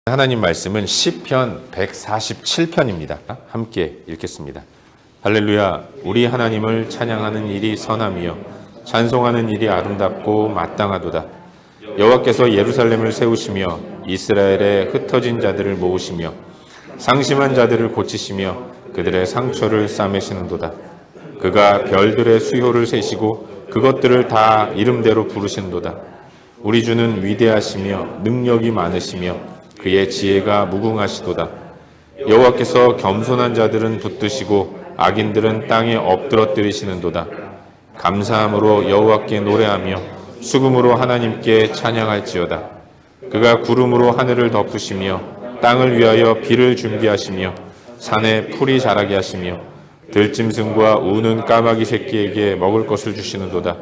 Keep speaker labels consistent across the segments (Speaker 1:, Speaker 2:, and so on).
Speaker 1: 하나님 말씀은 시편 147편입니다. 함께 읽겠습니다. 할렐루야. 우리 하나님을 찬양하는 일이 선함이요 찬송하는 일이 아름답고 마땅하도다. 여호와께서 예루살렘을 세우시며 이스라엘의 흩어진 자들을 모으시며 상심한 자들을 고치시며 그들의 상처를 싸매시는도다. 그가 별들의 수효를 세시고 그것들을 다 이름대로 부르시는도다. 우리 주는 위대하시며 능력이 많으시며 그의 지혜가 무궁하시도다. 여호와께서 겸손한 자들은 붙드시고 악인들은 땅에 엎드러뜨리시는도다. 감사함으로 여호와께 노래하며 수금으로 하나님께 찬양할지어다. 그가 구름으로 하늘을 덮으시며 땅을 위하여 비를 준비하시며 산에 풀이 자라게 하시며 들짐승과 우는 까마귀 새끼에게 먹을 것을 주시는도다.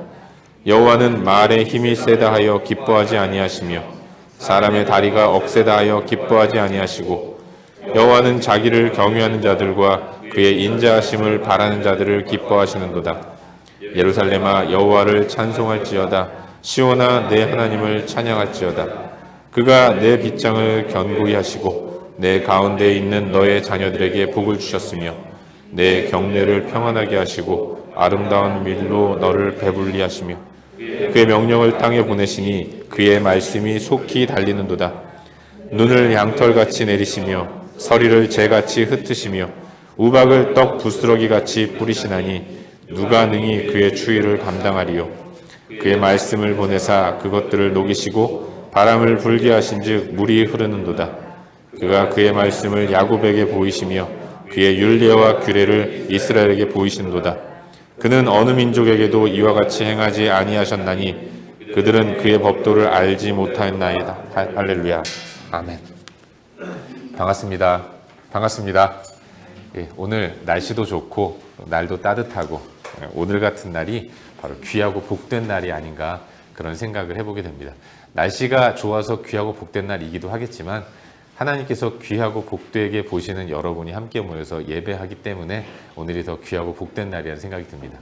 Speaker 1: 여호와는 말에 힘이 세다 하여 기뻐하지 아니하시며 사람의 다리가 억세다 하여 기뻐하지 아니하시고 여호와는 자기를 경외하는 자들과 그의 인자하심을 바라는 자들을 기뻐하시는도다. 예루살렘아 여호와를 찬송할지어다. 시온아 내 하나님을 찬양할지어다. 그가 내 빗장을 견고히 하시고 내 가운데 있는 너의 자녀들에게 복을 주셨으며 내 경내를 평안하게 하시고 아름다운 밀로 너를 배불리 하시며 그의 명령을 땅에 보내시니 그의 말씀이 속히 달리는도다. 눈을 양털같이 내리시며 서리를 재같이 흩으시며 우박을 떡 부스러기같이 뿌리시나니 누가 능히 그의 추위를 감당하리요. 그의 말씀을 보내사 그것들을 녹이시고 바람을 불게 하신즉 물이 흐르는도다. 그가 그의 말씀을 야곱에게 보이시며 그의 율례와 규례를 이스라엘에게 보이시는도다. 그는 어느 민족에게도 이와 같이 행하지 아니하셨나니 그들은 그의 법도를 알지 못하였나이다. 할렐루야. 아멘. 반갑습니다. 반갑습니다. 예, 오늘 날씨도 좋고 날도 따뜻하고 오늘 같은 날이 바로 귀하고 복된 날이 아닌가 그런 생각을 해보게 됩니다. 날씨가 좋아서 귀하고 복된 날이기도 하겠지만 하나님께서 귀하고 복되게 보시는 여러분이 함께 모여서 예배하기 때문에 오늘이 더 귀하고 복된 날이라는 생각이 듭니다.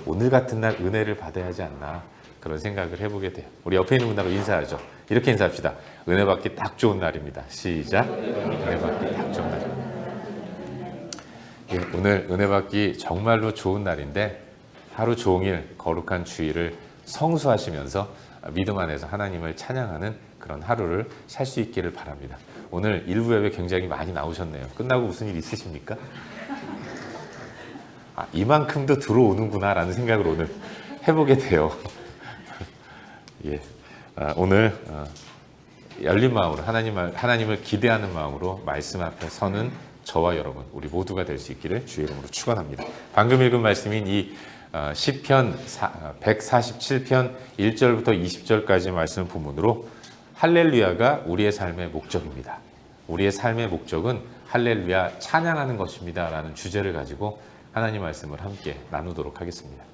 Speaker 1: 오늘 같은 날 은혜를 받아야 하지 않나 그런 생각을 해보게 돼요. 우리 옆에 있는 분하고 인사하죠. 이렇게 인사합시다. 은혜 받기 딱 좋은 날입니다. 시작. 은혜 받기 딱 좋은 날. 예, 오늘 은혜 받기 정말로 좋은 날인데 하루 종일 거룩한 주일을 성수하시면서 믿음 안에서 하나님을 찬양하는 그런 하루를 살 수 있기를 바랍니다. 오늘 일부 예배 굉장히 많이 나오셨네요. 끝나고 무슨 일 있으십니까? 이만큼도 들어오는구나 라는 생각을 오늘 해보게 돼요. 예, 오늘 열린 마음으로 하나님을 기대하는 마음으로 말씀 앞에 서는 저와 여러분 우리 모두가 될 수 있기를 주의 이름으로 축원합니다. 방금 읽은 말씀인 이 시편 147편 1절부터 20절까지 말씀 본문으로 할렐루야가 우리의 삶의 목적입니다. 우리의 삶의 목적은 할렐루야 찬양하는 것입니다 라는 주제를 가지고 하나님 말씀을 함께 나누도록 하겠습니다.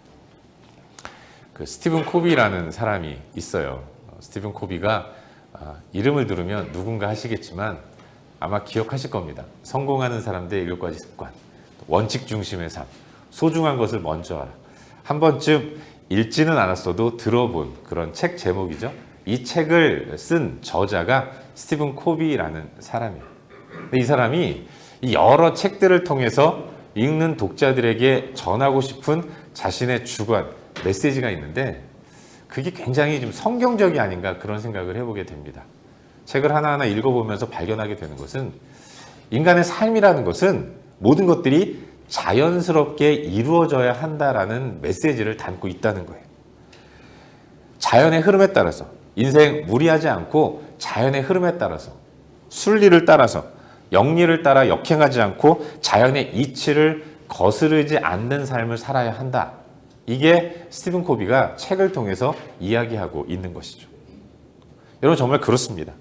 Speaker 1: 스티븐 코비라는 사람이 있어요. 스티븐 코비가 이름을 들으면 누군가 하시겠지만 아마 기억하실 겁니다. 성공하는 사람들의 7가지 습관, 원칙 중심의 삶, 소중한 것을 먼저 알아. 한 번쯤 읽지는 않았어도 들어본 그런 책 제목이죠. 이 책을 쓴 저자가 스티븐 코비라는 사람이에요. 근데 이 사람이 여러 책들을 통해서 읽는 독자들에게 전하고 싶은 자신의 주관, 메시지가 있는데 그게 굉장히 좀 성경적이 아닌가 그런 생각을 해보게 됩니다. 책을 하나하나 읽어보면서 발견하게 되는 것은 인간의 삶이라는 것은 모든 것들이 자연스럽게 이루어져야 한다라는 메시지를 담고 있다는 거예요. 자연의 흐름에 따라서 인생 무리하지 않고 자연의 흐름에 따라서 순리를 따라서 영리를 따라 역행하지 않고 자연의 이치를 거스르지 않는 삶을 살아야 한다. 이게 스티븐 코비가 책을 통해서 이야기하고 있는 것이죠. 여러분 정말 그렇습니다.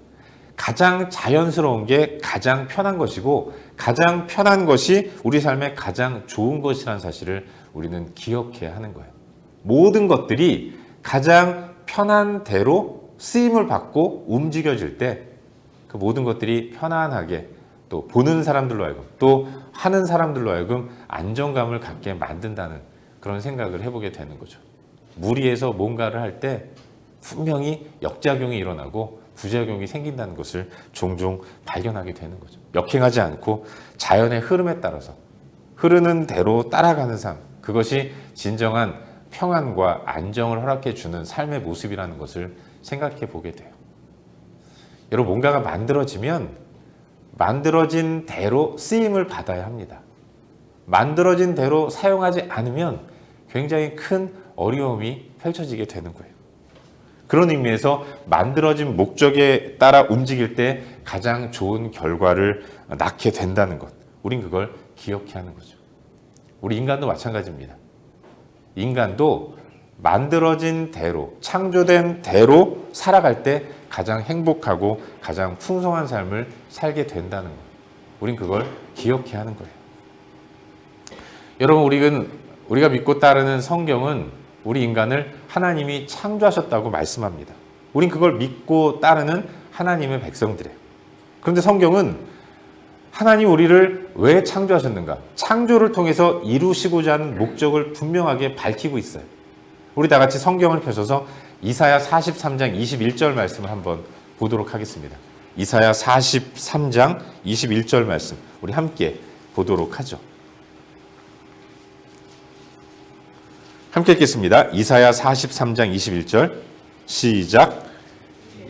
Speaker 1: 가장 자연스러운 게 가장 편한 것이고 가장 편한 것이 우리 삶에 가장 좋은 것이라는 사실을 우리는 기억해야 하는 거예요. 모든 것들이 가장 편한 대로 쓰임을 받고 움직여질 때 그 모든 것들이 편안하게 또 보는 사람들로 하여금 또 하는 사람들로 하여금 안정감을 갖게 만든다는 그런 생각을 해보게 되는 거죠. 무리해서 뭔가를 할 때 분명히 역작용이 일어나고 부작용이 생긴다는 것을 종종 발견하게 되는 거죠. 역행하지 않고 자연의 흐름에 따라서 흐르는 대로 따라가는 삶, 그것이 진정한 평안과 안정을 허락해 주는 삶의 모습이라는 것을 생각해 보게 돼요. 여러분, 뭔가가 만들어지면 만들어진 대로 쓰임을 받아야 합니다. 만들어진 대로 사용하지 않으면 굉장히 큰 어려움이 펼쳐지게 되는 거예요. 그런 의미에서 만들어진 목적에 따라 움직일 때 가장 좋은 결과를 낳게 된다는 것, 우린 그걸 기억해야 하는 거죠. 우리 인간도 마찬가지입니다. 인간도 만들어진 대로, 창조된 대로 살아갈 때 가장 행복하고 가장 풍성한 삶을 살게 된다는 것, 우린 그걸 기억해야 하는 거예요. 여러분, 우리가 믿고 따르는 성경은 우리 인간을 하나님이 창조하셨다고 말씀합니다. 우린 그걸 믿고 따르는 하나님의 백성들이에요. 그런데 성경은 하나님 우리를 왜 창조하셨는가? 창조를 통해서 이루시고자 하는 목적을 분명하게 밝히고 있어요. 우리 다 같이 성경을 펴셔서 이사야 43장 21절 말씀을 한번 보도록 하겠습니다. 이사야 43장 21절 말씀, 우리 함께 보도록 하죠. 함께 읽겠습니다. 이사야 43장 21절 시작.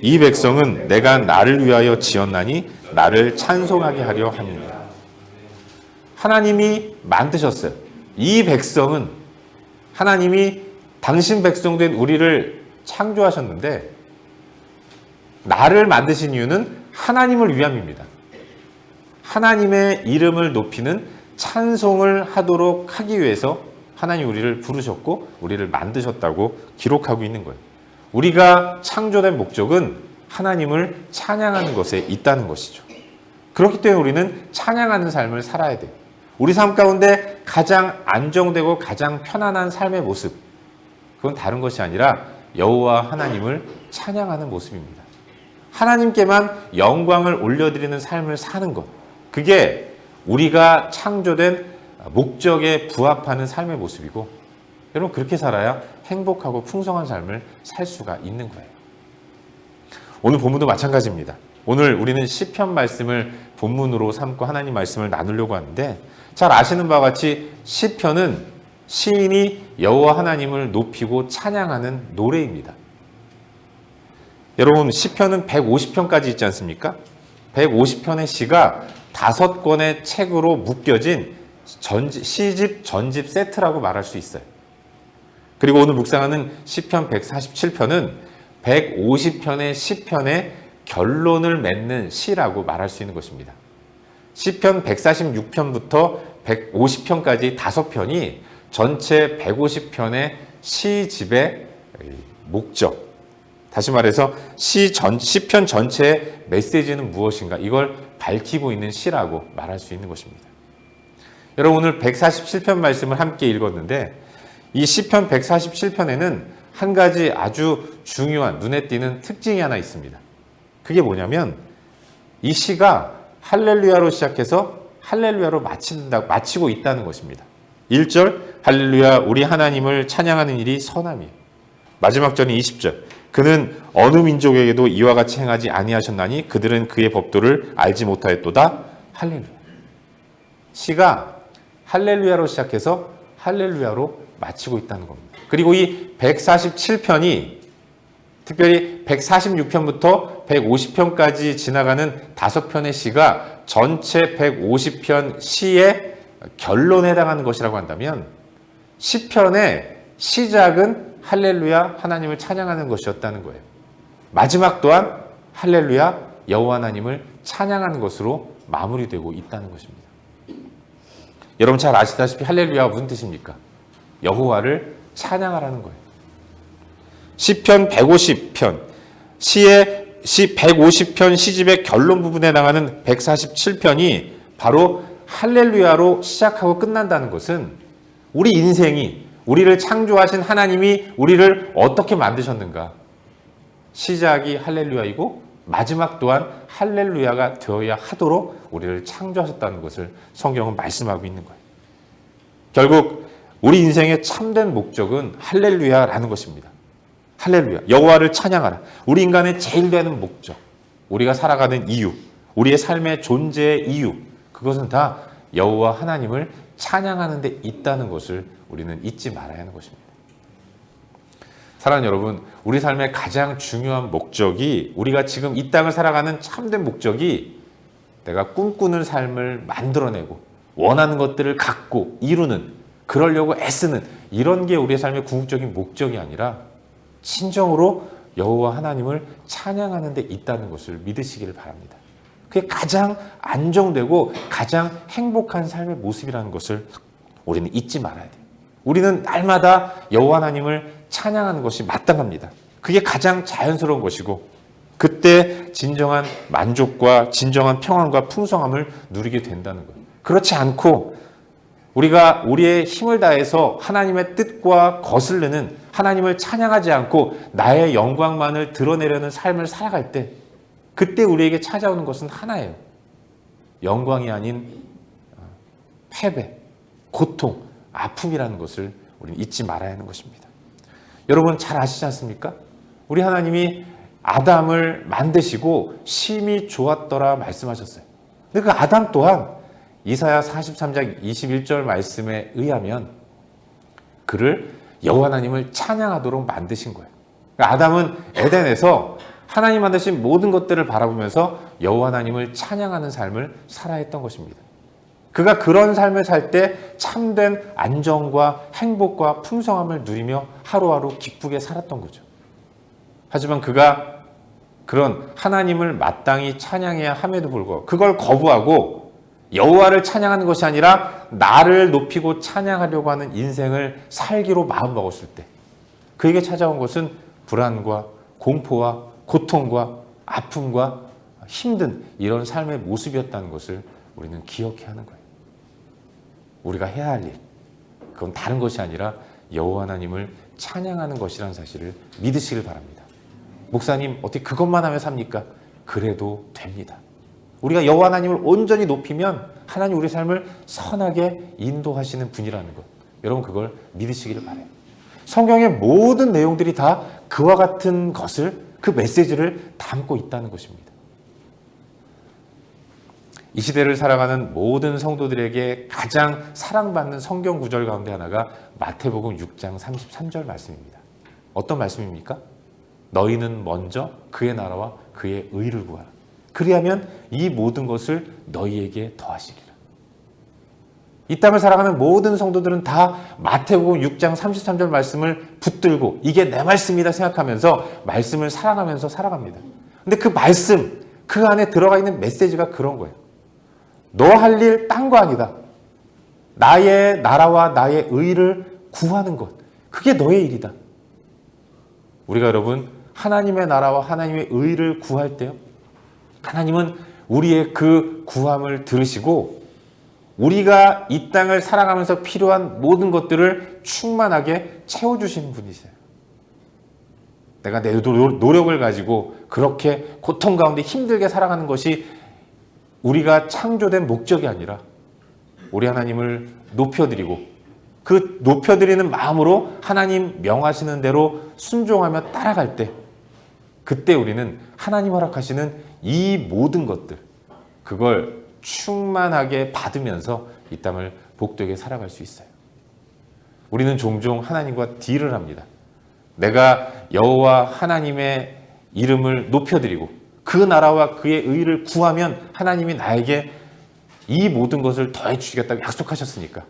Speaker 1: 이 백성은 내가 나를 위하여 지었나니 나를 찬송하게 하려 함이니라. 하나님이 만드셨어요. 이 백성은 하나님이 당신 백성된 우리를 창조하셨는데 나를 만드신 이유는 하나님을 위함입니다. 하나님의 이름을 높이는 찬송을 하도록 하기 위해서 하나님 우리를 부르셨고 우리를 만드셨다고 기록하고 있는 거예요. 우리가 창조된 목적은 하나님을 찬양하는 것에 있다는 것이죠. 그렇기 때문에 우리는 찬양하는 삶을 살아야 돼요. 우리 삶 가운데 가장 안정되고 가장 편안한 삶의 모습, 그건 다른 것이 아니라 여호와 하나님을 찬양하는 모습입니다. 하나님께만 영광을 올려드리는 삶을 사는 것, 그게 우리가 창조된 목적에 부합하는 삶의 모습이고, 여러분 그렇게 살아야 행복하고 풍성한 삶을 살 수가 있는 거예요. 오늘 본문도 마찬가지입니다. 오늘 우리는 시편 말씀을 본문으로 삼고 하나님 말씀을 나누려고 하는데, 잘 아시는 바와 같이 시편은 시인이 여호와 하나님을 높이고 찬양하는 노래입니다. 여러분, 시편은 150편까지 있지 않습니까? 150편의 시가 5권의 책으로 묶여진 시집 전집 세트라고 말할 수 있어요. 그리고 오늘 묵상하는 시편 147편은 150편의 시편의 결론을 맺는 시라고 말할 수 있는 것입니다. 시편 146편부터 150편까지 5편이 전체 150편의 시집의 목적, 다시 말해서 시편 전체의 메시지는 무엇인가, 이걸 밝히고 있는 시라고 말할 수 있는 것입니다. 여러분, 오늘 147편 말씀을 함께 읽었는데 이 시편 147편에는 한 가지 아주 중요한 눈에 띄는 특징이 하나 있습니다. 그게 뭐냐면 이 시가 할렐루야로 시작해서 할렐루야로 마치고 있다는 것입니다. 1절 할렐루야 우리 하나님을 찬양하는 일이 선함이에요. 마지막 절인 20절 그는 어느 민족에게도 이와 같이 행하지 아니하셨나니 그들은 그의 법도를 알지 못하였도다. 할렐루야. 시가 할렐루야로 시작해서 할렐루야로 마치고 있다는 겁니다. 그리고 이 147편이 특별히 146편부터 150편까지 지나가는 5편의 시가 전체 150편 시의 결론에 해당하는 것이라고 한다면 시편의 시작은 할렐루야 하나님을 찬양하는 것이었다는 거예요. 마지막 또한 할렐루야 여호와 하나님을 찬양하는 것으로 마무리되고 있다는 것입니다. 여러분 잘 아시다시피 할렐루야가 무슨 뜻입니까? 여호와를 찬양하라는 거예요. 시편 150편 시 150편 시집의 결론 부분에 해당하는 147편이 바로 할렐루야로 시작하고 끝난다는 것은 우리 인생이, 우리를 창조하신 하나님이 우리를 어떻게 만드셨는가, 시작이 할렐루야이고 마지막 또한 할렐루야가 되어야 하도록 우리를 창조하셨다는 것을 성경은 말씀하고 있는 거예요. 결국 우리 인생의 참된 목적은 할렐루야라는 것입니다. 할렐루야. 여호와를 찬양하라. 우리 인간의 제일 되는 목적, 우리가 살아가는 이유, 우리의 삶의 존재의 이유, 그것은 다 여호와 하나님을 찬양하는 데 있다는 것을 우리는 잊지 말아야 하는 것입니다. 사랑하는 여러분, 우리 삶의 가장 중요한 목적이, 우리가 지금 이 땅을 살아가는 참된 목적이 내가 꿈꾸는 삶을 만들어내고 원하는 것들을 갖고 이루는, 그러려고 애쓰는 이런 게 우리의 삶의 궁극적인 목적이 아니라 진정으로 여호와 하나님을 찬양하는 데 있다는 것을 믿으시기를 바랍니다. 그게 가장 안정되고 가장 행복한 삶의 모습이라는 것을 우리는 잊지 말아야 돼요. 우리는 날마다 여호와 하나님을 찬양하는 것이 마땅합니다. 그게 가장 자연스러운 것이고, 그때 진정한 만족과 진정한 평안과 풍성함을 누리게 된다는 거예요. 그렇지 않고 우리가 우리의 힘을 다해서 하나님의 뜻과 거슬리는, 하나님을 찬양하지 않고 나의 영광만을 드러내려는 삶을 살아갈 때, 그때 우리에게 찾아오는 것은 하나예요. 영광이 아닌 패배, 고통, 아픔이라는 것을 우리는 잊지 말아야 하는 것입니다. 여러분 잘 아시지 않습니까? 우리 하나님이 아담을 만드시고 심히 좋았더라 말씀하셨어요. 근데 그 아담 또한 이사야 43장 21절 말씀에 의하면 그를 여호와 하나님을 찬양하도록 만드신 거예요. 그러니까 아담은 에덴에서 하나님 만드신 모든 것들을 바라보면서 여호와 하나님을 찬양하는 삶을 살아야 했던 것입니다. 그가 그런 삶을 살 때 참된 안정과 행복과 풍성함을 누리며 하루하루 기쁘게 살았던 거죠. 하지만 그가 그런 하나님을 마땅히 찬양해야 함에도 불구하고 그걸 거부하고 여호와를 찬양하는 것이 아니라 나를 높이고 찬양하려고 하는 인생을 살기로 마음먹었을 때 그에게 찾아온 것은 불안과 공포와 고통과 아픔과 힘든 이런 삶의 모습이었다는 것을 우리는 기억해야 하는 거예요. 우리가 해야 할 일, 그건 다른 것이 아니라 여호와 하나님을 찬양하는 것이라는 사실을 믿으시길 바랍니다. 목사님, 어떻게 그것만 하면 삽니까? 그래도 됩니다. 우리가 여호와 하나님을 온전히 높이면 하나님 우리 삶을 선하게 인도하시는 분이라는 것, 여러분 그걸 믿으시기를 바라요. 성경의 모든 내용들이 다 그와 같은 것을, 그 메시지를 담고 있다는 것입니다. 이 시대를 살아가는 모든 성도들에게 가장 사랑받는 성경 구절 가운데 하나가 마태복음 6장 33절 말씀입니다. 어떤 말씀입니까? 너희는 먼저 그의 나라와 그의 의를 구하라. 그리하면 이 모든 것을 너희에게 더하시리라. 이 땅을 살아가는 모든 성도들은 다 마태복음 6장 33절 말씀을 붙들고 이게 내 말씀이다 생각하면서 말씀을 사랑하면서 살아갑니다. 근데 그 말씀, 그 안에 들어가 있는 메시지가 그런 거예요. 너 할 일 딴 거 아니다. 나의 나라와 나의 의를 구하는 것. 그게 너의 일이다. 우리가 여러분 하나님의 나라와 하나님의 의를 구할 때요, 하나님은 우리의 그 구함을 들으시고 우리가 이 땅을 살아가면서 필요한 모든 것들을 충만하게 채워주시는 분이세요. 내가 내 노력을 가지고 그렇게 고통 가운데 힘들게 살아가는 것이 우리가 창조된 목적이 아니라 우리 하나님을 높여드리고 그 높여드리는 마음으로 하나님 명하시는 대로 순종하며 따라갈 때, 그때 우리는 하나님 허락하시는 이 모든 것들, 그걸 충만하게 받으면서 이 땅을 복되게 살아갈 수 있어요. 우리는 종종 하나님과 딜을 합니다. 내가 여호와 하나님의 이름을 높여드리고 그 나라와 그의 의를 구하면 하나님이 나에게 이 모든 것을 더해 주시겠다고 약속하셨으니까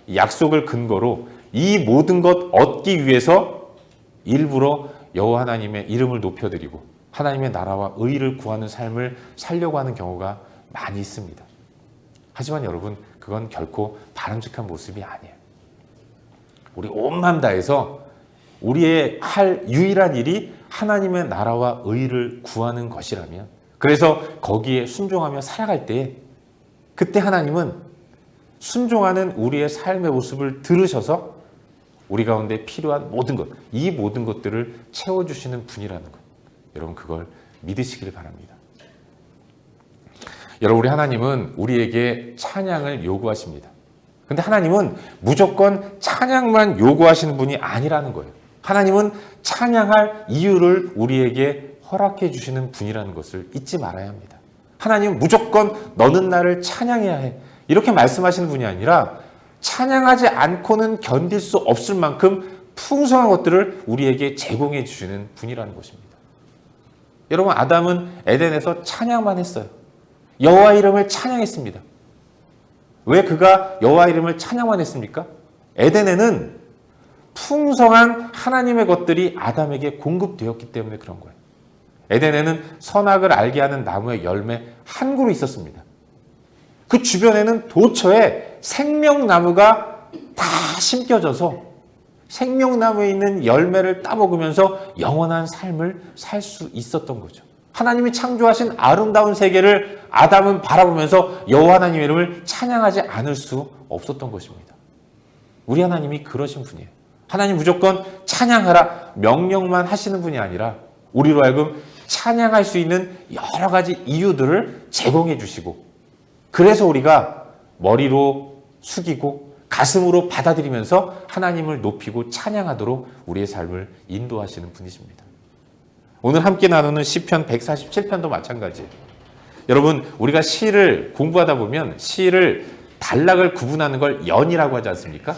Speaker 1: 이 약속을 근거로 이 모든 것 얻기 위해서 일부러 여호와 하나님의 이름을 높여드리고 하나님의 나라와 의를 구하는 삶을 살려고 하는 경우가 많이 있습니다. 하지만 여러분, 그건 결코 바람직한 모습이 아니에요. 우리 온 마음 다해서 우리의 할 유일한 일이 하나님의 나라와 의를 구하는 것이라면, 그래서 거기에 순종하며 살아갈 때, 그때 하나님은 순종하는 우리의 삶의 모습을 들으셔서 우리 가운데 필요한 모든 것, 이 모든 것들을 채워주시는 분이라는 것, 여러분 그걸 믿으시기를 바랍니다. 여러분, 우리 하나님은 우리에게 찬양을 요구하십니다. 근데 하나님은 무조건 찬양만 요구하시는 분이 아니라는 거예요. 하나님은 찬양할 이유를 우리에게 허락해 주시는 분이라는 것을 잊지 말아야 합니다. 하나님은 무조건 너는 나를 찬양해야 해, 이렇게 말씀하시는 분이 아니라 찬양하지 않고는 견딜 수 없을 만큼 풍성한 것들을 우리에게 제공해 주시는 분이라는 것입니다. 여러분, 아담은 에덴에서 찬양만 했어요. 여호와 이름을 찬양했습니다. 왜 그가 여호와 이름을 찬양만 했습니까? 에덴에는 풍성한 하나님의 것들이 아담에게 공급되었기 때문에 그런 거예요. 에덴에는 선악을 알게 하는 나무의 열매 한 그루 있었습니다. 그 주변에는 도처에 생명나무가 다 심겨져서 생명나무에 있는 열매를 따먹으면서 영원한 삶을 살 수 있었던 거죠. 하나님이 창조하신 아름다운 세계를 아담은 바라보면서 여호와 하나님의 이름을 찬양하지 않을 수 없었던 것입니다. 우리 하나님이 그러신 분이에요. 하나님 무조건 찬양하라 명령만 하시는 분이 아니라 우리로 하여금 찬양할 수 있는 여러 가지 이유들을 제공해 주시고, 그래서 우리가 머리로 숙이고 가슴으로 받아들이면서 하나님을 높이고 찬양하도록 우리의 삶을 인도하시는 분이십니다. 오늘 함께 나누는 시편 147편도 마찬가지예요. 여러분, 우리가 시를 공부하다 보면 시를 단락을 구분하는 걸 연이라고 하지 않습니까?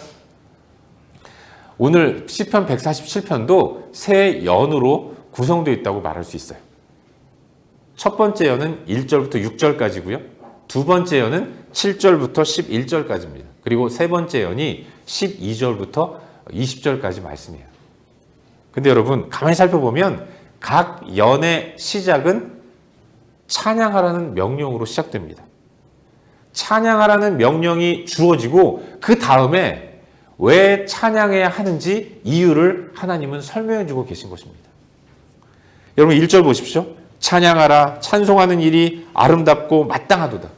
Speaker 1: 오늘 시편 147편도 세 연으로 구성되어 있다고 말할 수 있어요. 첫 번째 연은 1절부터 6절까지고요. 두 번째 연은 7절부터 11절까지입니다. 그리고 세 번째 연이 12절부터 20절까지 말씀이에요. 근데 여러분, 가만히 살펴보면 각 연의 시작은 찬양하라는 명령으로 시작됩니다. 찬양하라는 명령이 주어지고 그 다음에 왜 찬양해야 하는지 이유를 하나님은 설명해 주고 계신 것입니다. 여러분, 1절 보십시오. 찬양하라, 찬송하는 일이 아름답고 마땅하도다.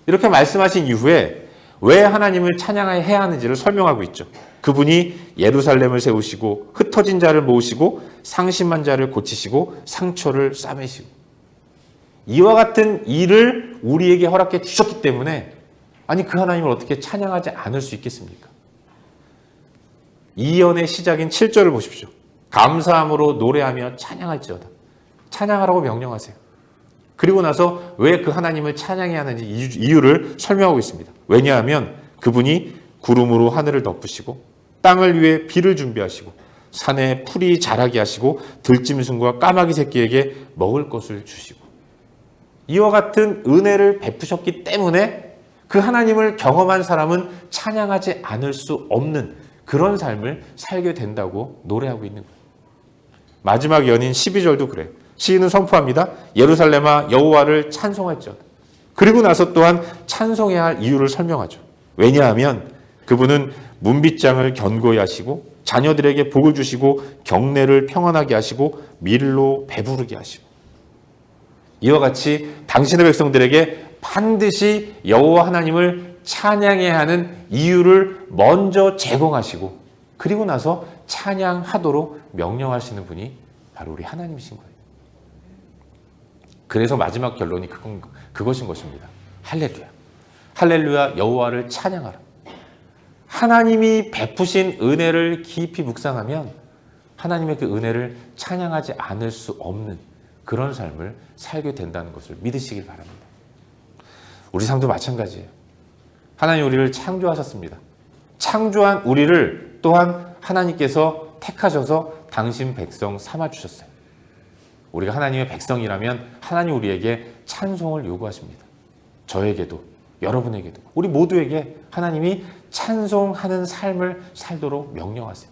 Speaker 1: 이렇게 말씀하신 이후에 왜 하나님을 찬양해야 하는지를 설명하고 있죠. 그분이 예루살렘을 세우시고 흩어진 자를 모으시고 상심한 자를 고치시고 상처를 싸매시고, 이와 같은 일을 우리에게 허락해 주셨기 때문에, 아니 그 하나님을 어떻게 찬양하지 않을 수 있겠습니까? 이 연의 시작인 7절을 보십시오. 감사함으로 노래하며 찬양할지어다. 찬양하라고 명령하세요. 그리고 나서 왜 그 하나님을 찬양해야 하는지 이유를 설명하고 있습니다. 왜냐하면 그분이 구름으로 하늘을 덮으시고 땅을 위해 비를 준비하시고 산에 풀이 자라게 하시고 들짐승과 까마귀 새끼에게 먹을 것을 주시고, 이와 같은 은혜를 베푸셨기 때문에 그 하나님을 경험한 사람은 찬양하지 않을 수 없는 그런 삶을 살게 된다고 노래하고 있는 거예요. 마지막 연인 12절도 그래요. 시인은 선포합니다. 예루살렘아 여호와를 찬송할지어다. 그리고 나서 또한 찬송해야 할 이유를 설명하죠. 왜냐하면 그분은 문빗장을 견고히 하시고 자녀들에게 복을 주시고 경내를 평안하게 하시고 밀로 배부르게 하시고, 이와 같이 당신의 백성들에게 반드시 여호와 하나님을 찬양해야 하는 이유를 먼저 제공하시고 그리고 나서 찬양하도록 명령하시는 분이 바로 우리 하나님이신 거예요. 그래서 마지막 결론이 그것인 것입니다. 할렐루야. 할렐루야, 여호와를 찬양하라. 하나님이 베푸신 은혜를 깊이 묵상하면 하나님의 그 은혜를 찬양하지 않을 수 없는 그런 삶을 살게 된다는 것을 믿으시길 바랍니다. 우리 삶도 마찬가지예요. 하나님 우리를 창조하셨습니다. 창조한 우리를 또한 하나님께서 택하셔서 당신 백성 삼아주셨어요. 우리가 하나님의 백성이라면 하나님 우리에게 찬송을 요구하십니다. 저에게도 여러분에게도 우리 모두에게 하나님이 찬송하는 삶을 살도록 명령하세요.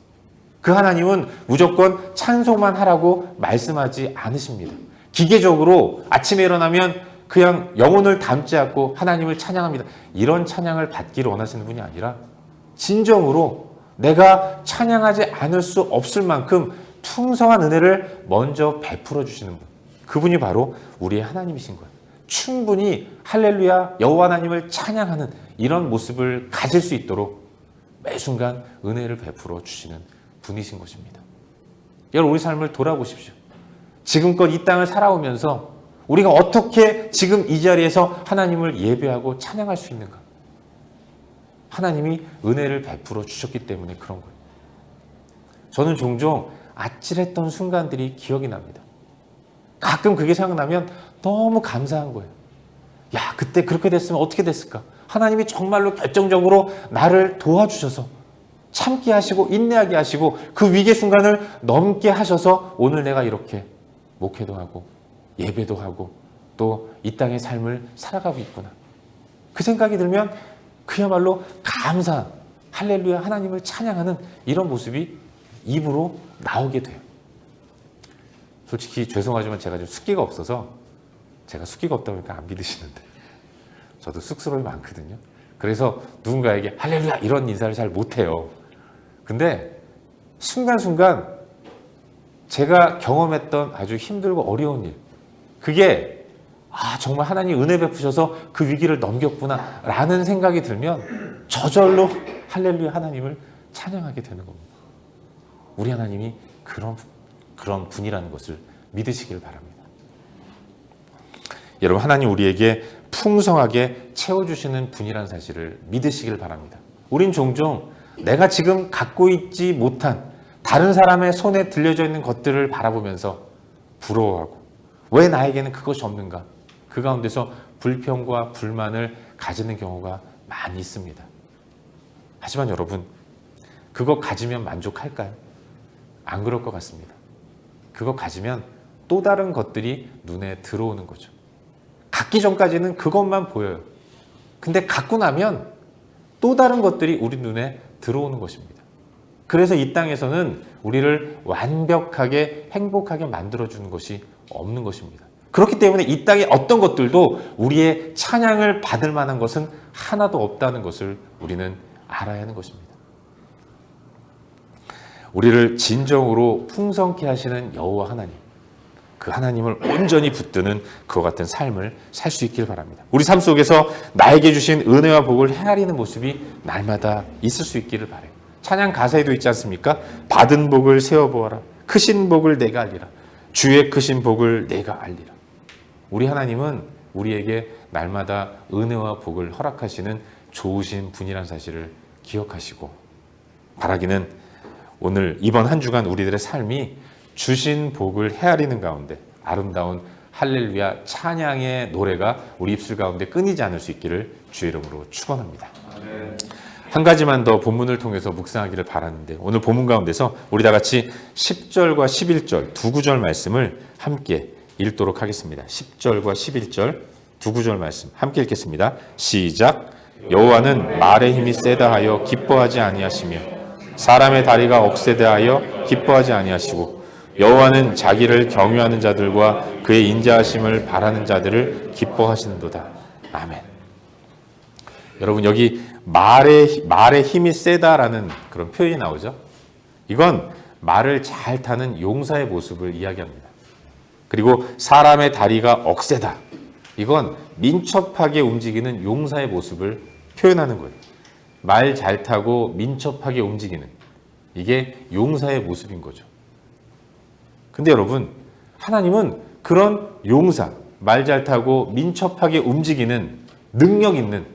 Speaker 1: 그 하나님은 무조건 찬송만 하라고 말씀하지 않으십니다. 기계적으로 아침에 일어나면 그냥 영혼을 담지 않고 하나님을 찬양합니다. 이런 찬양을 받기를 원하시는 분이 아니라 진정으로 내가 찬양하지 않을 수 없을 만큼 풍성한 은혜를 먼저 베풀어 주시는 분, 그분이 바로 우리의 하나님이신 거예요. 충분히 할렐루야 여호와 하나님을 찬양하는 이런 모습을 가질 수 있도록 매 순간 은혜를 베풀어 주시는 분이신 것입니다. 여러분, 우리 삶을 돌아보십시오. 지금껏 이 땅을 살아오면서 우리가 어떻게 지금 이 자리에서 하나님을 예배하고 찬양할 수 있는가? 하나님이 은혜를 베풀어 주셨기 때문에 그런 거예요. 저는 종종 아찔했던 순간들이 기억이 납니다. 가끔 그게 생각나면 너무 감사한 거예요. 야, 그때 그렇게 됐으면 어떻게 됐을까? 하나님이 정말로 결정적으로 나를 도와주셔서 참게 하시고 인내하게 하시고 그 위기 순간을 넘게 하셔서 오늘 내가 이렇게 목회도 하고 예배도 하고 또 이 땅의 삶을 살아가고 있구나. 그 생각이 들면 그야말로 감사한 할렐루야 하나님을 찬양하는 이런 모습이 입으로 나오게 돼요. 솔직히 죄송하지만 제가 좀 숫기가 없어서 제가 숫기가 없다 보니까 안 믿으시는데 저도 쑥스러움이 많거든요. 그래서 누군가에게 할렐루야 이런 인사를 잘 못해요. 근데 순간순간 제가 경험했던 아주 힘들고 어려운 일, 그게 정말 하나님 은혜 베푸셔서 그 위기를 넘겼구나 라는 생각이 들면 저절로 할렐루야 하나님을 찬양하게 되는 겁니다. 우리 하나님이 그런 분이라는 것을 믿으시길 바랍니다. 여러분, 하나님 우리에게 풍성하게 채워주시는 분이라는 사실을 믿으시길 바랍니다. 우린 종종 내가 지금 갖고 있지 못한 다른 사람의 손에 들려져 있는 것들을 바라보면서 부러워하고 왜 나에게는 그것이 없는가? 그 가운데서 불평과 불만을 가지는 경우가 많이 있습니다. 하지만 여러분, 그거 가지면 만족할까요? 안 그럴 것 같습니다. 그거 가지면 또 다른 것들이 눈에 들어오는 거죠. 갖기 전까지는 그것만 보여요. 근데 갖고 나면 또 다른 것들이 우리 눈에 들어오는 것입니다. 그래서 이 땅에서는 우리를 완벽하게 행복하게 만들어주는 것이 없는 것입니다. 그렇기 때문에 이 땅의 어떤 것들도 우리의 찬양을 받을 만한 것은 하나도 없다는 것을 우리는 알아야 하는 것입니다. 우리를 진정으로 풍성케 하시는 여호와 하나님, 그 하나님을 온전히 붙드는 그와 같은 삶을 살 수 있길 바랍니다. 우리 삶 속에서 나에게 주신 은혜와 복을 헤아리는 모습이 날마다 있을 수 있기를 바라요. 찬양 가사에도 있지 않습니까? 받은 복을 세어보아라. 크신 복을 내가 알리라. 주의 크신 복을 내가 알리라. 우리 하나님은 우리에게 날마다 은혜와 복을 허락하시는 좋으신 분이라는 사실을 기억하시고 바라기는 오늘 이번 한 주간 우리들의 삶이 주신 복을 헤아리는 가운데 아름다운 할렐루야 찬양의 노래가 우리 입술 가운데 끊이지 않을 수 있기를 주의 이름으로 축원합니다. 한 가지만 더 본문을 통해서 묵상하기를 바라는데 오늘 본문 가운데서 우리 다 같이 10절과 11절 두 구절 말씀을 함께 읽도록 하겠습니다. 10절과 11절 두 구절 말씀 함께 읽겠습니다. 시작. 여호와는 말의 힘이 세다 하여 기뻐하지 아니하시며 사람의 다리가 억세다 하여 기뻐하지 아니하시고 여호와는 자기를 경유하는 자들과 그의 인자하심을 바라는 자들을 기뻐하시는도다. 아멘. 여러분, 여기 말의 힘이 세다라는 그런 표현이 나오죠. 이건 말을 잘 타는 용사의 모습을 이야기합니다. 그리고 사람의 다리가 억세다. 이건 민첩하게 움직이는 용사의 모습을 표현하는 거예요. 말 잘 타고 민첩하게 움직이는, 이게 용사의 모습인 거죠. 근데 여러분, 하나님은 그런 용사, 말 잘 타고 민첩하게 움직이는 능력 있는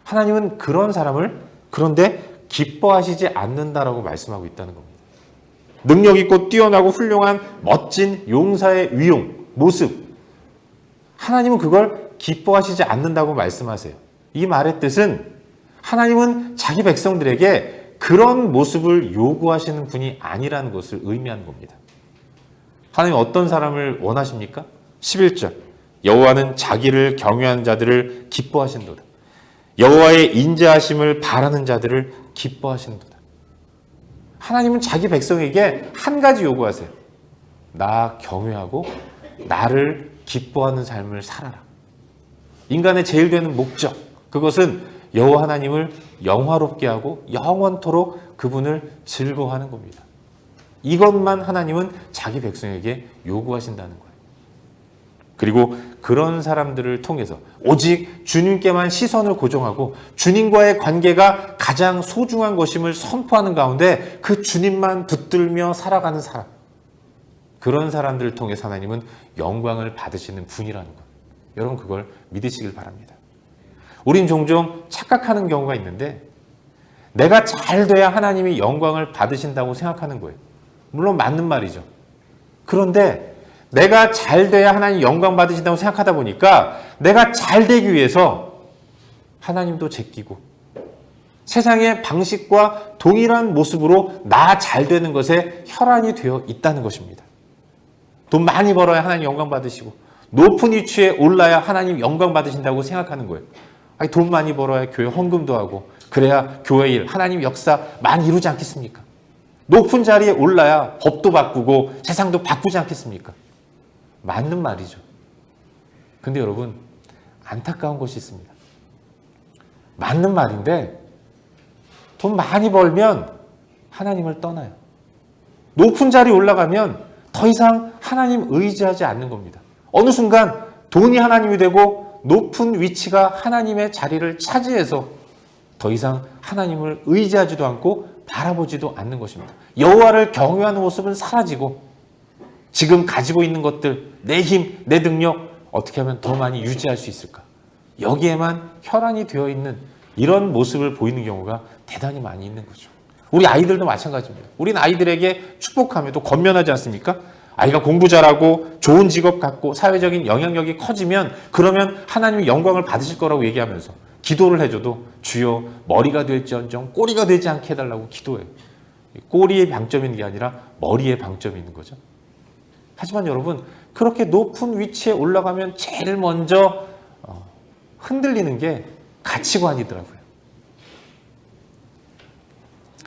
Speaker 1: 하나님은 그런 사람을 그런데 기뻐하시지 않는다라고 말씀하고 있다는 겁니다. 능력 있고 뛰어나고 훌륭한 멋진 용사의 위용, 모습, 하나님은 그걸 기뻐하시지 않는다고 말씀하세요. 이 말의 뜻은 하나님은 자기 백성들에게 그런 모습을 요구하시는 분이 아니라는 것을 의미하는 겁니다. 하나님 어떤 사람을 원하십니까? 11절 여호와는 자기를 경외하는 자들을 기뻐하신도다. 여호와의 인자하심을 바라는 자들을 기뻐하신도다. 하나님은 자기 백성에게 한 가지 요구하세요. 나 경외하고 나를 기뻐하는 삶을 살아라. 인간의 제일 되는 목적, 그것은 여호와 하나님을 영화롭게 하고 영원토록 그분을 즐거워하는 겁니다. 이것만 하나님은 자기 백성에게 요구하신다는 거예요. 그리고 그런 사람들을 통해서 오직 주님께만 시선을 고정하고 주님과의 관계가 가장 소중한 것임을 선포하는 가운데 그 주님만 붙들며 살아가는 사람, 그런 사람들을 통해서 하나님은 영광을 받으시는 분이라는 것. 여러분, 그걸 믿으시길 바랍니다. 우린 종종 착각하는 경우가 있는데 내가 잘 돼야 하나님이 영광을 받으신다고 생각하는 거예요. 물론 맞는 말이죠. 그런데 내가 잘 돼야 하나님 영광 받으신다고 생각하다 보니까 내가 잘 되기 위해서 하나님도 제끼고 세상의 방식과 동일한 모습으로 나 잘 되는 것에 혈안이 되어 있다는 것입니다. 돈 많이 벌어야 하나님 영광 받으시고 높은 위치에 올라야 하나님 영광 받으신다고 생각하는 거예요. 아니, 돈 많이 벌어야 교회 헌금도 하고 그래야 교회 일, 하나님 역사 많이 이루지 않겠습니까? 높은 자리에 올라야 법도 바꾸고 세상도 바꾸지 않겠습니까? 맞는 말이죠. 근데 여러분, 안타까운 것이 있습니다. 맞는 말인데 돈 많이 벌면 하나님을 떠나요. 높은 자리에 올라가면 더 이상 하나님 의지하지 않는 겁니다. 어느 순간 돈이 하나님이 되고 높은 위치가 하나님의 자리를 차지해서 더 이상 하나님을 의지하지도 않고 바라보지도 않는 것입니다. 여호와를 경외하는 모습은 사라지고 지금 가지고 있는 것들, 내 힘, 내 능력 어떻게 하면 더 많이 유지할 수 있을까? 여기에만 혈안이 되어 있는 이런 모습을 보이는 경우가 대단히 많이 있는 거죠. 우리 아이들도 마찬가지입니다. 우리는 아이들에게 축복하며 또 권면하지 않습니까? 아이가 공부 잘하고 좋은 직업 갖고 사회적인 영향력이 커지면 그러면 하나님이 영광을 받으실 거라고 얘기하면서 기도를 해줘도 주여 머리가 될지언정 꼬리가 되지 않게 해달라고 기도해요. 꼬리에 방점이 있는 게 아니라 머리에 방점이 있는 거죠. 하지만 여러분, 그렇게 높은 위치에 올라가면 제일 먼저 흔들리는 게 가치관이더라고요.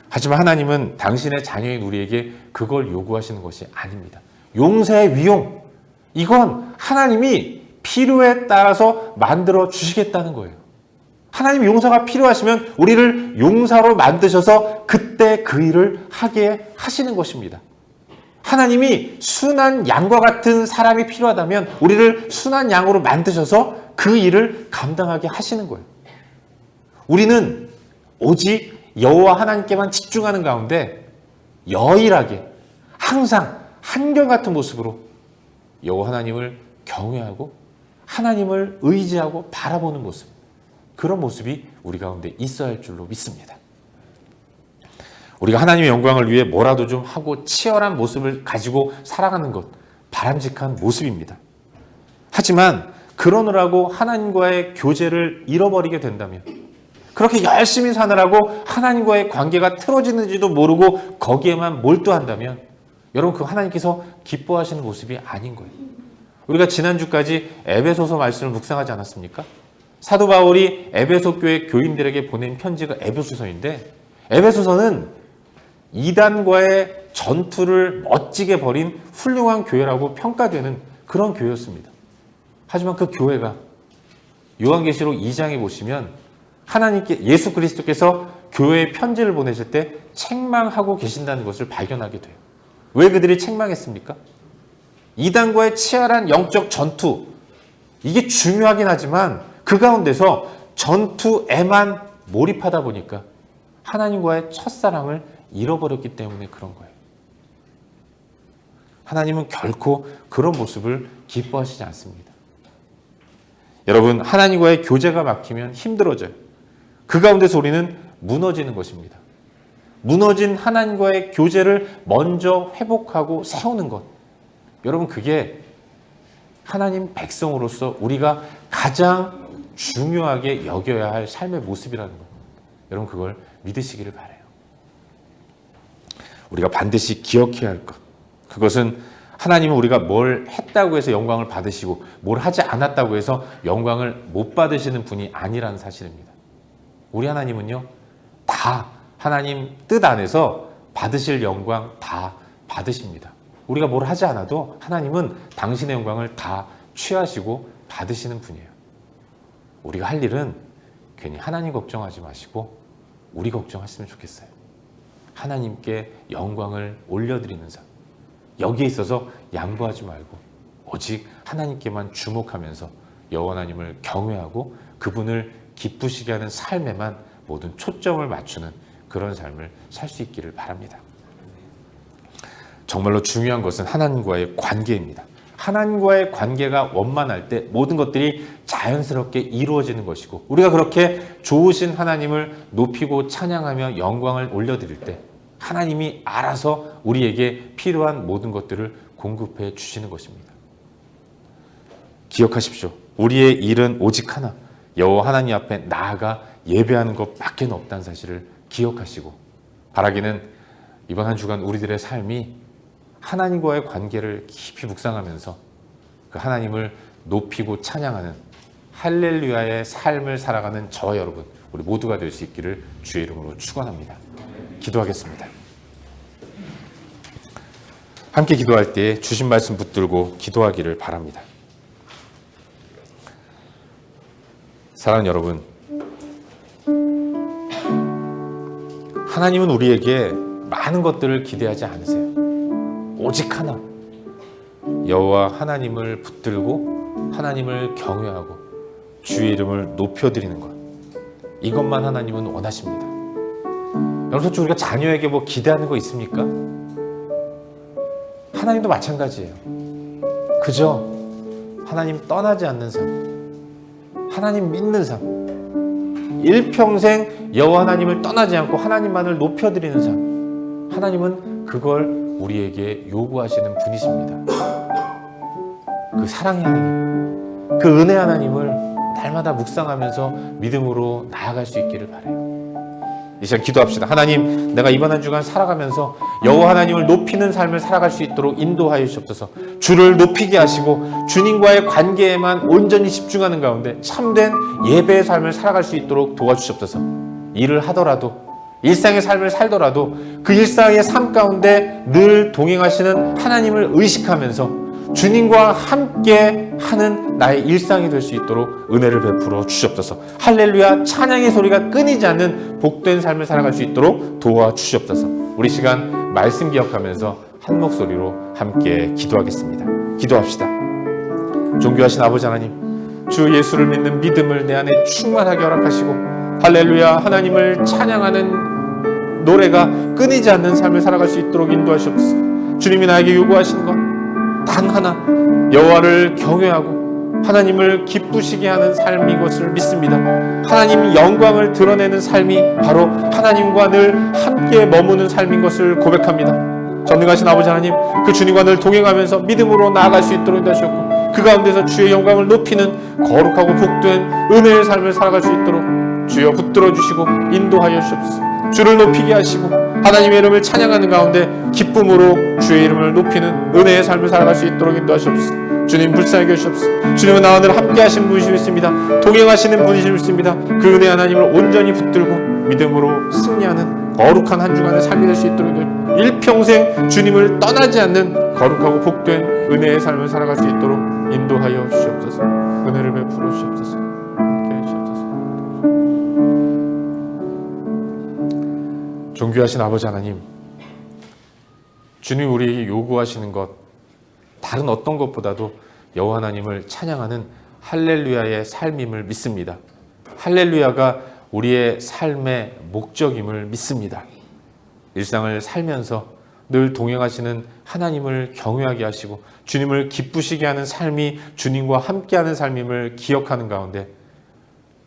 Speaker 1: 하지만 하나님은 당신의 자녀인 우리에게 그걸 요구하시는 것이 아닙니다. 용서의 위용, 이건 하나님이 필요에 따라서 만들어 주시겠다는 거예요. 하나님 용서가 필요하시면 우리를 용사로 만드셔서 그때 그 일을 하게 하시는 것입니다. 하나님이 순한 양과 같은 사람이 필요하다면 우리를 순한 양으로 만드셔서 그 일을 감당하게 하시는 거예요. 우리는 오직 여호와 하나님께만 집중하는 가운데 여일하게 항상 한결같은 모습으로 여호와 하나님을 경외하고 하나님을 의지하고 바라보는 모습, 그런 모습이 우리 가운데 있어야 할 줄로 믿습니다. 우리가 하나님의 영광을 위해 뭐라도 좀 하고 치열한 모습을 가지고 살아가는 것, 바람직한 모습입니다. 하지만 그러느라고 하나님과의 교제를 잃어버리게 된다면, 그렇게 열심히 사느라고 하나님과의 관계가 틀어지는지도 모르고 거기에만 몰두한다면 여러분, 그 하나님께서 기뻐하시는 모습이 아닌 거예요. 우리가 지난주까지 에베소서 말씀을 묵상하지 않았습니까? 사도 바울이 에베소 교회 교인들에게 보낸 편지가 에베소서인데, 에베소서는 이단과의 전투를 멋지게 벌인 훌륭한 교회라고 평가되는 그런 교회였습니다. 하지만 그 교회가 요한계시록 2장에 보시면 하나님께, 예수 그리스도께서 교회에 편지를 보내실 때 책망하고 계신다는 것을 발견하게 돼요. 왜 그들이 책망했습니까? 이단과의 치열한 영적 전투, 이게 중요하긴 하지만 그 가운데서 전투에만 몰입하다 보니까 하나님과의 첫사랑을 잃어버렸기 때문에 그런 거예요. 하나님은 결코 그런 모습을 기뻐하시지 않습니다. 여러분, 하나님과의 교제가 막히면 힘들어져요. 그 가운데서 우리는 무너지는 것입니다. 무너진 하나님과의 교제를 먼저 회복하고 세우는 것, 여러분, 그게 하나님 백성으로서 우리가 가장 중요하게 여겨야 할 삶의 모습이라는 것, 여러분, 그걸 믿으시기를 바라요. 우리가 반드시 기억해야 할 것, 그것은 하나님은 우리가 뭘 했다고 해서 영광을 받으시고 뭘 하지 않았다고 해서 영광을 못 받으시는 분이 아니라는 사실입니다. 우리 하나님은요, 다 하나님 뜻 안에서 받으실 영광 다 받으십니다. 우리가 뭘 하지 않아도 하나님은 당신의 영광을 다 취하시고 받으시는 분이에요. 우리가 할 일은 괜히 하나님 걱정하지 마시고 우리 걱정하시면 좋겠어요. 하나님께 영광을 올려드리는 삶, 여기에 있어서 양보하지 말고 오직 하나님께만 주목하면서 여호와 하나님을 경외하고 그분을 기쁘시게 하는 삶에만 모든 초점을 맞추는 그런 삶을 살 수 있기를 바랍니다. 정말로 중요한 것은 하나님과의 관계입니다. 하나님과의 관계가 원만할 때 모든 것들이 자연스럽게 이루어지는 것이고, 우리가 그렇게 좋으신 하나님을 높이고 찬양하며 영광을 올려드릴 때 하나님이 알아서 우리에게 필요한 모든 것들을 공급해 주시는 것입니다. 기억하십시오. 우리의 일은 오직 하나, 여호와 하나님 앞에 나아가 예배하는 것밖에 없다는 사실을 기억하시고, 바라기는 이번 한 주간 우리들의 삶이 하나님과의 관계를 깊이 묵상하면서 그 하나님을 높이고 찬양하는 할렐루야의 삶을 살아가는 저와 여러분, 우리 모두가 될 수 있기를 주의 이름으로 축원합니다. 기도하겠습니다. 함께 기도할 때 주신 말씀 붙들고 기도하기를 바랍니다. 사랑하는 여러분, 하나님은 우리에게 많은 것들을 기대하지 않으세요. 오직 하나, 여호와 하나님을 붙들고 하나님을 경외하고 주의 이름을 높여드리는 것, 이것만 하나님은 원하십니다. 여러분, 솔직히 우리가 자녀에게 뭐 기대하는 거 있습니까? 하나님도 마찬가지예요. 그저 하나님 떠나지 않는 삶, 하나님 믿는 삶, 일평생 여호와 하나님을 떠나지 않고 하나님만을 높여드리는 삶, 하나님은 그걸 우리에게 요구하시는 분이십니다. 그 사랑의 하나님, 그 은혜 하나님을 날마다 묵상하면서 믿음으로 나아갈 수 있기를 바라요. 이 시간 기도합시다. 하나님, 내가 이번 한 주간 살아가면서 여호와 하나님을 높이는 삶을 살아갈 수 있도록 인도하여 주옵소서. 주를 높이게 하시고 주님과의 관계에만 온전히 집중하는 가운데 참된 예배의 삶을 살아갈 수 있도록 도와주시옵소서. 일을 하더라도, 일상의 삶을 살더라도 그 일상의 삶 가운데 늘 동행하시는 하나님을 의식하면서 주님과 함께 하는 나의 일상이 될 수 있도록 은혜를 베풀어 주시옵소서. 할렐루야 찬양의 소리가 끊이지 않는 복된 삶을 살아갈 수 있도록 도와주시옵소서. 우리 시간 말씀 기억하면서 한 목소리로 함께 기도하겠습니다. 기도합시다. 존귀하신 아버지 하나님, 주 예수를 믿는 믿음을 내 안에 충만하게 허락하시고 할렐루야 하나님을 찬양하는 노래가 끊이지 않는 삶을 살아갈 수 있도록 인도하시옵소서. 주님이 나에게 요구하시는 것 단 하나, 여호와를 경외하고 하나님을 기쁘시게 하는 삶인 것을 믿습니다. 하나님 영광을 드러내는 삶이 바로 하나님과 늘 함께 머무는 삶인 것을 고백합니다. 전능하신 아버지 하나님, 그 주님과 늘 동행하면서 믿음으로 나아갈 수 있도록 인도하셨고 그 가운데서 주의 영광을 높이는 거룩하고 복된 은혜의 삶을 살아갈 수 있도록 주여 붙들어 주시고 인도하여 주옵소서. 주를 높이게 하시고 하나님의 이름을 찬양하는 가운데 기쁨으로 주의 이름을 높이는 은혜의 삶을 살아갈 수 있도록 인도하시옵소서. 주님 불쌍히 여기시옵소서. 주님은 나와 늘 함께 하신 분이십니다. 동행하시는 분이십니다. 그 은혜 하나님을 온전히 붙들고 믿음으로 승리하는 거룩한 한 주간의 삶이 될 수 있도록 일평생 주님을 떠나지 않는 거룩하고 복된 은혜의 삶을 살아갈 수 있도록 인도하여 주시옵소서. 은혜를 베풀어 주시옵소서. 함께 해주시옵소서. 존귀하신 아버지 하나님, 주님 우리에게 요구하시는 것 다른 어떤 것보다도 여호와 하나님을 찬양하는 할렐루야의 삶임을 믿습니다. 할렐루야가 우리의 삶의 목적임을 믿습니다. 일상을 살면서 늘 동행하시는 하나님을 경외하게 하시고 주님을 기쁘시게 하는 삶이 주님과 함께하는 삶임을 기억하는 가운데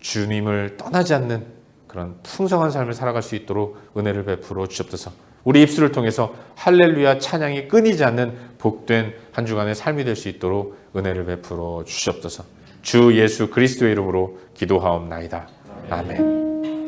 Speaker 1: 주님을 떠나지 않는 그런 풍성한 삶을 살아갈 수 있도록 은혜를 베풀어 주옵소서. 우리 입술을 통해서 할렐루야 찬양이 끊이지 않는 복된 한 주간의 삶이 될 수 있도록 은혜를 베풀어 주시옵소서. 주 예수 그리스도의 이름으로 기도하옵나이다. 아멘.